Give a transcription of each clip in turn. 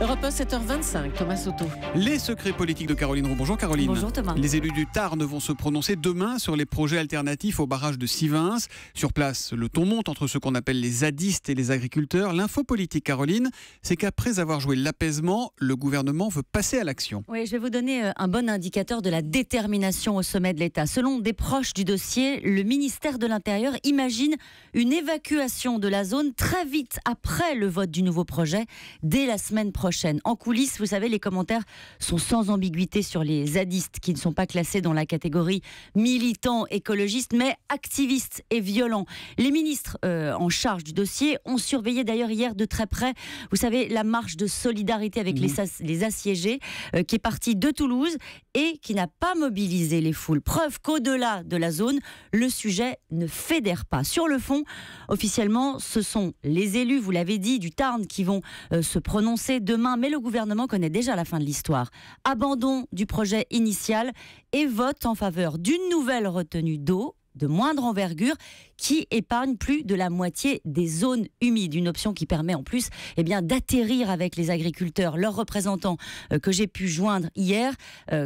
Europe 1, 7h25, Thomas Soto. Les secrets politiques de Caroline Roux. Bonjour Caroline. Bonjour Thomas. Les élus du Tarn vont se prononcer demain sur les projets alternatifs au barrage de Sivins. Sur place, le ton monte entre ce qu'on appelle les zadistes et les agriculteurs. L'info politique, Caroline, c'est qu'après avoir joué l'apaisement, le gouvernement veut passer à l'action. Oui, je vais vous donner un bon indicateur de la détermination au sommet de l'État. Selon des proches du dossier, le ministère de l'Intérieur imagine une évacuation de la zone très vite après le vote du nouveau projet, dès la semaine prochaine. En coulisses, vous savez, les commentaires sont sans ambiguïté sur les zadistes qui ne sont pas classés dans la catégorie militants écologistes, mais activistes et violents. Les ministres en charge du dossier ont surveillé d'ailleurs hier de très près, vous savez, la marche de solidarité avec les assiégés qui est partie de Toulouse et qui n'a pas mobilisé les foules. Preuve qu'au-delà de la zone, le sujet ne fédère pas. Sur le fond, officiellement, ce sont les élus, vous l'avez dit, du Tarn qui vont se prononcer demain, mais le gouvernement connaît déjà la fin de l'histoire. Abandon du projet initial et vote en faveur d'une nouvelle retenue d'eau de moindre envergure qui épargne plus de la moitié des zones humides. Une option qui permet en plus d'atterrir avec les agriculteurs. Leurs représentants que j'ai pu joindre hier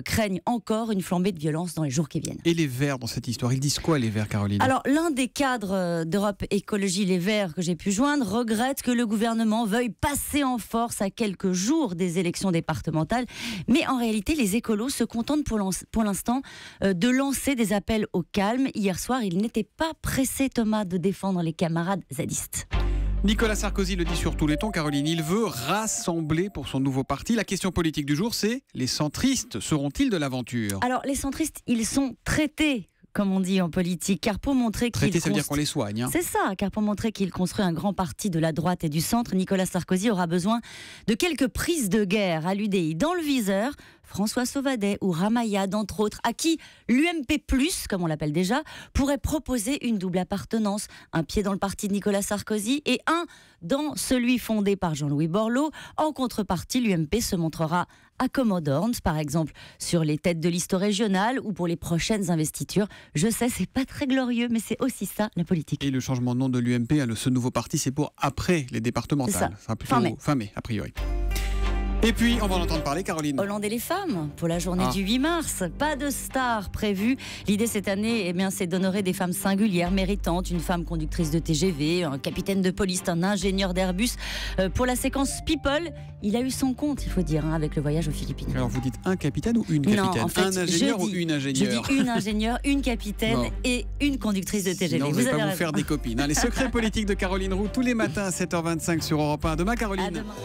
craignent encore une flambée de violence dans les jours qui viennent. Et les Verts dans cette histoire, ils disent quoi les Verts, Caroline ? Alors l'un des cadres d'Europe Écologie Les Verts que j'ai pu joindre regrette que le gouvernement veuille passer en force à quelques jours des élections départementales. Mais en réalité, les écolos se contentent pour l'instant de lancer des appels au calme. Hier soir, il n'était pas pressé, Thomas, de défendre les camarades zadistes. Nicolas Sarkozy le dit sur tous les tons, Caroline, il veut rassembler pour son nouveau parti. La question politique du jour, c'est les centristes seront-ils de l'aventure ? Alors, les centristes, ils sont traités, comme on dit en politique, car pour montrer Traité, ça veut dire qu'on les soigne. Hein. C'est ça, car pour montrer qu'il construit un grand parti de la droite et du centre, Nicolas Sarkozy aura besoin de quelques prises de guerre à l'UDI. Dans le viseur, François Sauvadet ou Ramayad, entre autres, à qui l'UMP+, comme on l'appelle déjà, pourrait proposer une double appartenance. Un pied dans le parti de Nicolas Sarkozy et un dans celui fondé par Jean-Louis Borloo. En contrepartie, l'UMP se montrera à Commodore, par exemple, sur les têtes de liste régionale ou pour les prochaines investitures. Je sais, c'est pas très glorieux, mais c'est aussi ça, la politique. Et le changement de nom de l'UMP, ce nouveau parti, c'est pour après les départementales. C'est ça. Enfin, plutôt fin mai, a priori. Et puis, on va en entendre parler, Caroline. Hollande et les femmes, pour la journée du 8 mars. Pas de star prévue. L'idée cette année, c'est d'honorer des femmes singulières, méritantes. Une femme conductrice de TGV, un capitaine de police, un ingénieur d'Airbus. Pour la séquence People, il a eu son compte, il faut dire, avec le voyage aux Philippines. Alors, vous dites un capitaine ou une capitaine ? Non, en fait, un ingénieur ou une ingénieure ? Je dis une ingénieure, une capitaine et une conductrice de TGV. Non, vous n'allez pas vous faire des copines. Les secrets politiques de Caroline Roux, tous les matins à 7h25 sur Europe 1. À demain, Caroline. À demain.